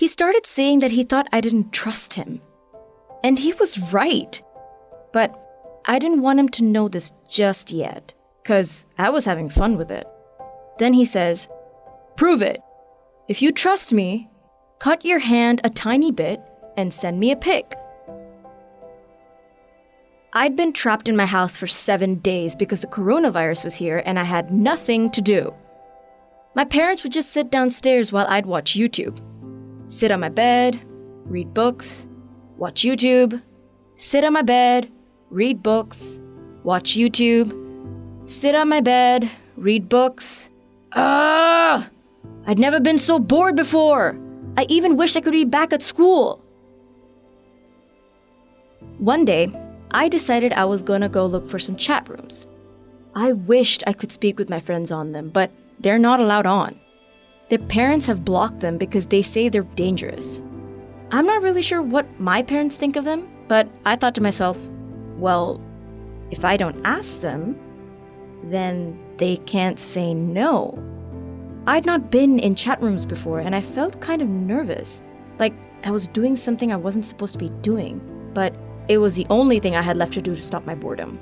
He started saying that he thought I didn't trust him. And he was right. But I didn't want him to know this just yet, because I was having fun with it. Then he says, "Prove it. If you trust me, cut your hand a tiny bit and send me a pic." I'd been trapped in my house for 7 days because the coronavirus was here and I had nothing to do. My parents would just sit downstairs while I'd watch YouTube. Sit on my bed, read books, watch YouTube. Sit on my bed, read books, watch YouTube. Sit on my bed, read books. I'd never been so bored before. I even wished I could be back at school. One day, I decided I was gonna go look for some chat rooms. I wished I could speak with my friends on them, but they're not allowed on. Their parents have blocked them because they say they're dangerous. I'm not really sure what my parents think of them, but I thought to myself, well, if I don't ask them, then they can't say no. I'd not been in chat rooms before and I felt kind of nervous, like I was doing something I wasn't supposed to be doing, but it was the only thing I had left to do to stop my boredom.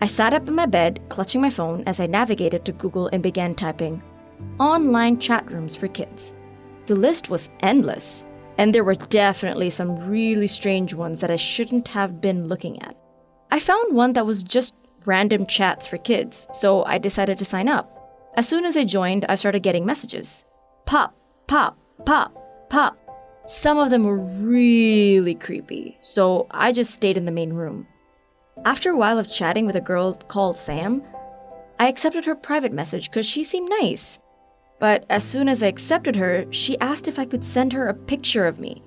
I sat up in my bed, clutching my phone as I navigated to Google and began typing online chat rooms for kids. The list was endless, and there were definitely some really strange ones that I shouldn't have been looking at. I found one that was just random chats for kids, so I decided to sign up. As soon as I joined, I started getting messages. Pop, pop, pop, pop. Some of them were really creepy, so I just stayed in the main room. After a while of chatting with a girl called Sam, I accepted her private message because she seemed nice. But as soon as I accepted her, she asked if I could send her a picture of me.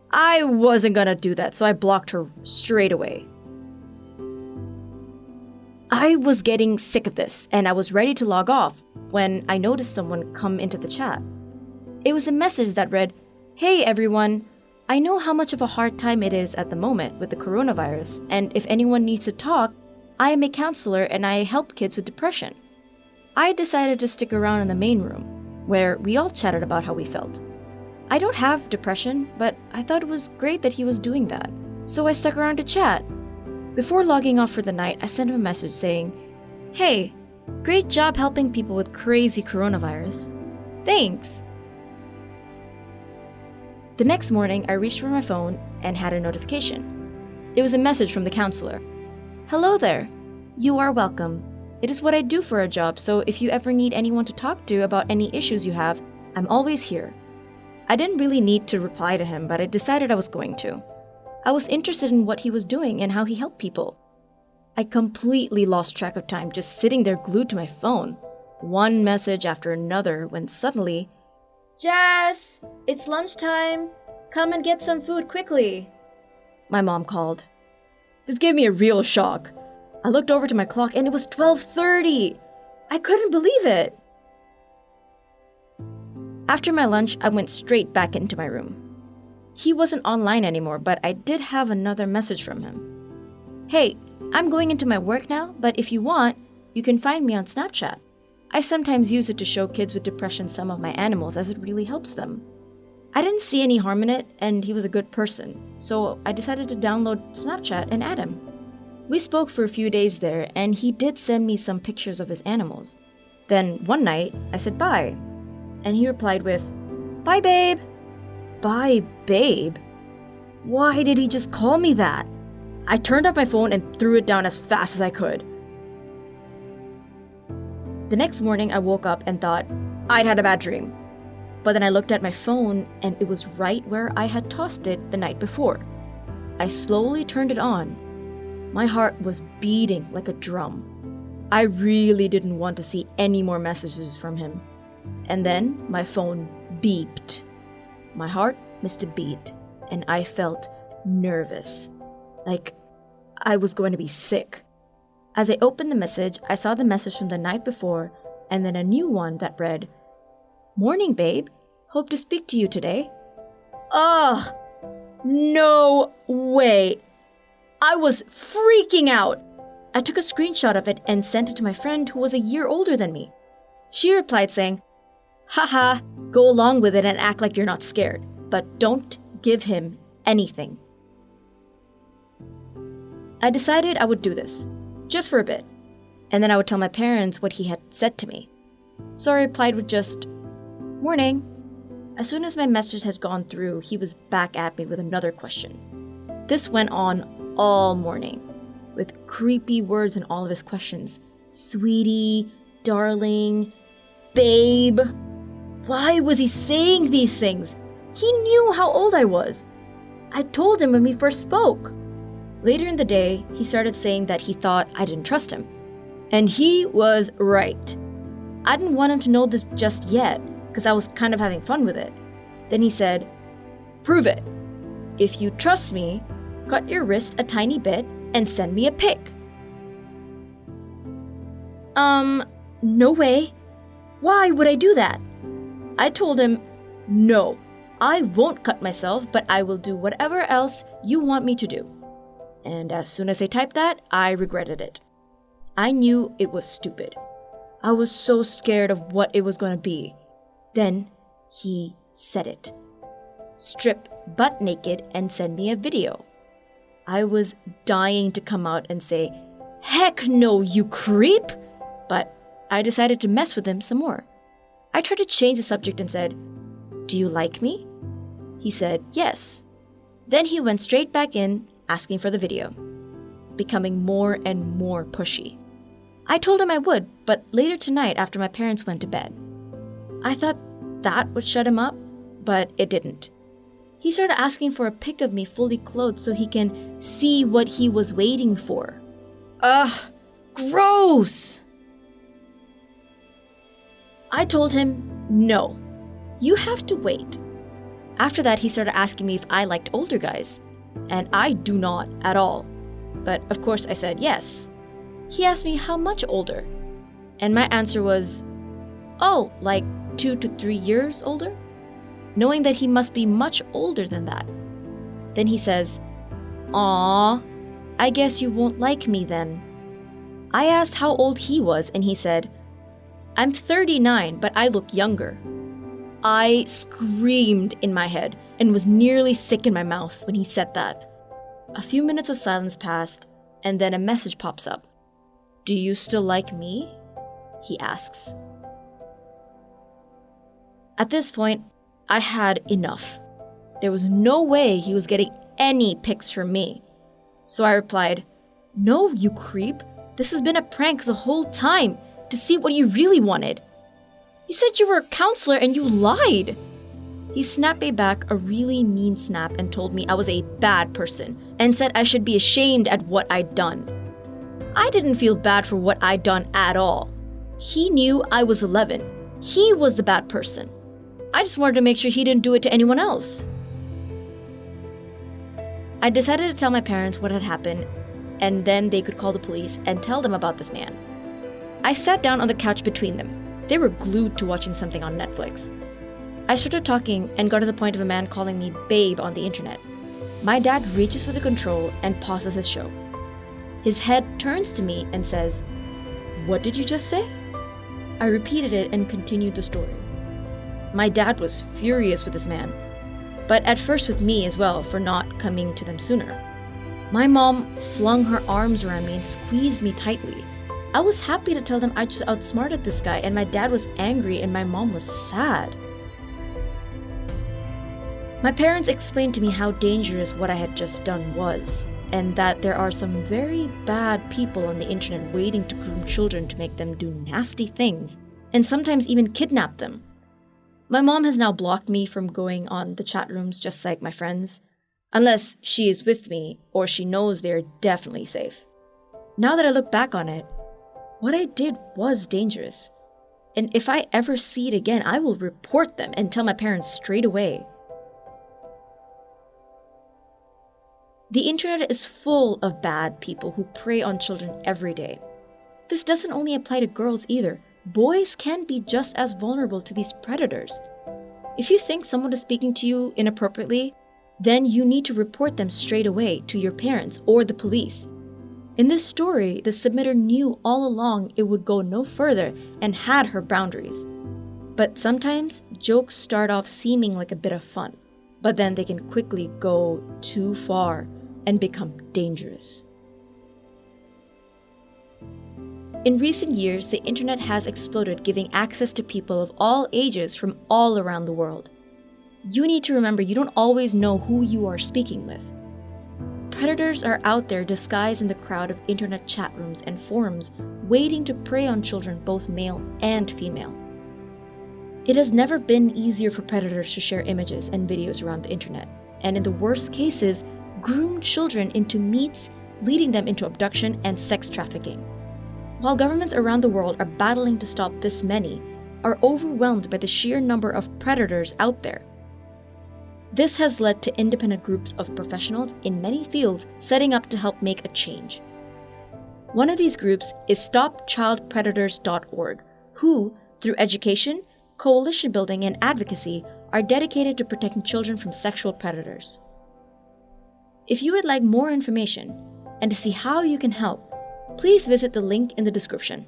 I wasn't gonna do that, so I blocked her straight away. I was getting sick of this, and I was ready to log off when I noticed someone come into the chat. It was a message that read, "Hey everyone, I know how much of a hard time it is at the moment with the coronavirus, and if anyone needs to talk, I am a counselor and I help kids with depression." I decided to stick around in the main room, where we all chatted about how we felt. I don't have depression, but I thought it was great that he was doing that, so I stuck around to chat. Before logging off for the night, I sent him a message saying, "Hey, great job helping people with crazy coronavirus. Thanks." The next morning, I reached for my phone and had a notification. It was a message from the counselor. "Hello there. You are welcome. It is what I do for a job, so if you ever need anyone to talk to about any issues you have, I'm always here." I didn't really need to reply to him, but I decided I was going to. I was interested in what he was doing and how he helped people. I completely lost track of time just sitting there glued to my phone, one message after another, when suddenly, "Jess, it's lunchtime. Come and get some food quickly," my mom called. This gave me a real shock. I looked over to my clock and it was 12:30. I couldn't believe it. After my lunch, I went straight back into my room. He wasn't online anymore, but I did have another message from him. "Hey, I'm going into my work now, but if you want, you can find me on Snapchat. I sometimes use it to show kids with depression some of my animals as it really helps them." I didn't see any harm in it, and he was a good person, so I decided to download Snapchat and add him. We spoke for a few days there, and he did send me some pictures of his animals. Then one night, I said bye, and he replied with, "Bye, babe." Bye, babe? Why did he just call me that? I turned up my phone and threw it down as fast as I could. The next morning, I woke up and thought I'd had a bad dream. But then I looked at my phone and it was right where I had tossed it the night before. I slowly turned it on. My heart was beating like a drum. I really didn't want to see any more messages from him. And then my phone beeped. My heart missed a beat and I felt nervous, like I was going to be sick. As I opened the message, I saw the message from the night before and then a new one that read, "Morning, babe. Hope to speak to you today." Ugh, no way. I was freaking out. I took a screenshot of it and sent it to my friend who was a year older than me. She replied saying, "Haha, Go along with it and act like you're not scared, but don't give him anything. I decided I would do this, just for a bit, and then I would tell my parents what he had said to me. So I replied with just, "Morning." As soon as my message had gone through, he was back at me with another question. This went on all morning, with creepy words in all of his questions. Sweetie, darling, babe. Why was he saying these things? He knew how old I was. I told him when we first spoke. Later in the day, he started saying that he thought I didn't trust him. And he was right. I didn't want him to know this just yet, because I was kind of having fun with it. Then he said, "Prove it. If you trust me, cut your wrist a tiny bit and send me a pic." No way. Why would I do that? I told him, "No, I won't cut myself, but I will do whatever else you want me to do." And as soon as I typed that, I regretted it. I knew it was stupid. I was so scared of what it was going to be. Then he said it. Strip butt naked and send me a video. I was dying to come out and say, "Heck no, you creep!" But I decided to mess with him some more. I tried to change the subject and said, "Do you like me?" He said, "Yes." Then he went straight back in, asking for the video, becoming more and more pushy. I told him I would, but later tonight after my parents went to bed. I thought that would shut him up, but it didn't. He started asking for a pic of me fully clothed so he can see what he was waiting for. Ugh, gross! I told him, "No, you have to wait." After that, he started asking me if I liked older guys, and I do not at all. But of course I said yes. He asked me how much older, and my answer was, "Oh, like 2 to 3 years older," knowing that he must be much older than that. Then he says, "Aw, I guess you won't like me then." I asked how old he was, and he said, "I'm 39, but I look younger." I screamed in my head and was nearly sick in my mouth when he said that. A few minutes of silence passed, and then a message pops up. "Do you still like me?" he asks. At this point, I had enough. There was no way he was getting any pics from me. So I replied, "No, you creep. This has been a prank the whole time to see what you really wanted. You said you were a counselor and you lied." He snapped me back a really mean snap and told me I was a bad person and said I should be ashamed at what I'd done. I didn't feel bad for what I'd done at all. He knew I was 11. He was the bad person. I just wanted to make sure he didn't do it to anyone else. I decided to tell my parents what had happened, and then they could call the police and tell them about this man. I sat down on the couch between them. They were glued to watching something on Netflix. I started talking and got to the point of a man calling me babe on the internet. My dad reaches for the control and pauses his show. His head turns to me and says, "What did you just say?" I repeated it and continued the story. My dad was furious with this man, but at first with me as well for not coming to them sooner. My mom flung her arms around me and squeezed me tightly. I was happy to tell them I just outsmarted this guy, and my dad was angry and my mom was sad. My parents explained to me how dangerous what I had just done was, and that there are some very bad people on the internet waiting to groom children to make them do nasty things, and sometimes even kidnap them. My mom has now blocked me from going on the chat rooms just like my friends, unless she is with me or she knows they're definitely safe. Now that I look back on it, what I did was dangerous, and if I ever see it again, I will report them and tell my parents straight away. The internet is full of bad people who prey on children every day. This doesn't only apply to girls either. Boys can be just as vulnerable to these predators. If you think someone is speaking to you inappropriately, then you need to report them straight away to your parents or the police. In this story, the submitter knew all along it would go no further and had her boundaries. But sometimes jokes start off seeming like a bit of fun, but then they can quickly go too far and become dangerous. In recent years, the internet has exploded, giving access to people of all ages from all around the world. You need to remember you don't always know who you are speaking with. Predators are out there disguised in the crowd of internet chat rooms and forums, waiting to prey on children, both male and female. It has never been easier for predators to share images and videos around the internet, and in the worst cases, groom children into meets, leading them into abduction and sex trafficking. While governments around the world are battling to stop this, many are overwhelmed by the sheer number of predators out there. This has led to independent groups of professionals in many fields setting up to help make a change. One of these groups is StopChildPredators.org, who, through education, coalition building, and advocacy, are dedicated to protecting children from sexual predators. If you would like more information and to see how you can help, please visit the link in the description.